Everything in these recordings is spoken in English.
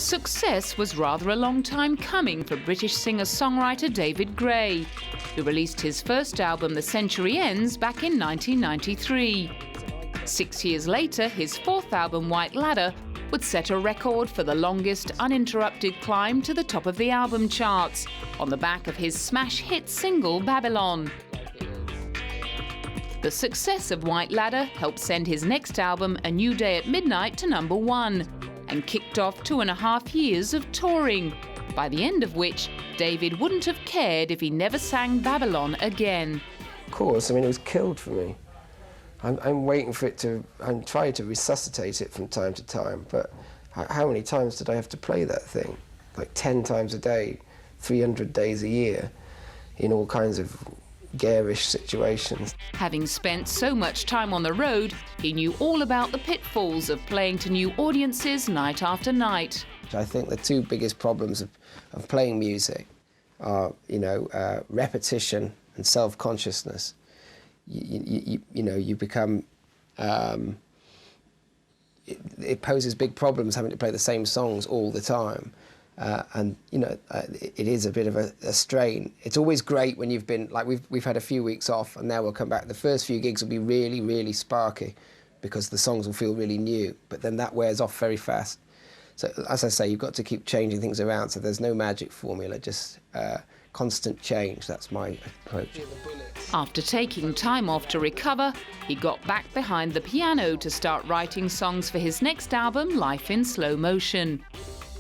Success was rather a long time coming for British singer-songwriter David Gray, who released his first album, The Century Ends, back in 1993. 6 years later, his fourth album, White Ladder, would set a record for the longest uninterrupted climb to the top of the album charts, on the back of his smash hit single, Babylon. The success of White Ladder helped send his next album, A New Day at Midnight, to #1, and kicked off 2.5 years of touring, by the end of which David wouldn't have cared if he never sang Babylon again. Of course, I mean, it was killed for me. I'm waiting for it to, I'm trying to resuscitate it from time to time, but how many times did I have to play that thing? Like 10 times a day, 300 days a year, in all kinds of garish situations. Having spent so much time on the road, he knew all about the pitfalls of playing to new audiences night after night. I think the two biggest problems of playing music are, repetition and self-consciousness. You become, it poses big problems having to play the same songs all the time. It is a bit of a strain. It's always great when you've been, like we've had a few weeks off and now we'll come back. The first few gigs will be really, really sparky because the songs will feel really new, but then that wears off very fast. So as I say, you've got to keep changing things around, so there's no magic formula, just constant change. That's my approach. After taking time off to recover, he got back behind the piano to start writing songs for his next album, Life in Slow Motion.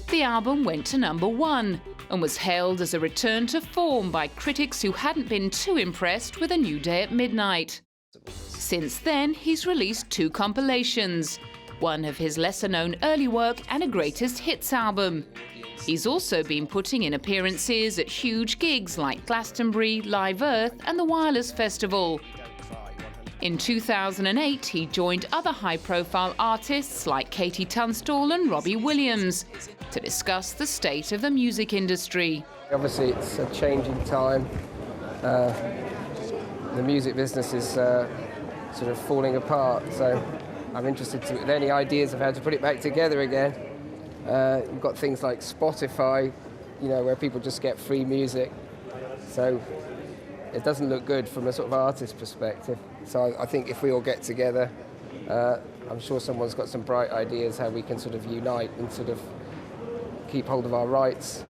The album went to #1 and was hailed as a return to form by critics who hadn't been too impressed with A New Day at Midnight. Since then, he's released 2 compilations, one of his lesser-known early work and a greatest hits album. He's also been putting in appearances at huge gigs like Glastonbury, Live Earth and the Wireless Festival. In 2008, he joined other high-profile artists like Katie Tunstall and Robbie Williams to discuss the state of the music industry. Obviously, it's a changing time. The music business is sort of falling apart, so I'm interested in any ideas of how to put it back together again. You've got things like Spotify, where people just get free music. So it doesn't look good from a sort of artist perspective. So I think if we all get together, I'm sure someone's got some bright ideas how we can sort of unite and sort of keep hold of our rights.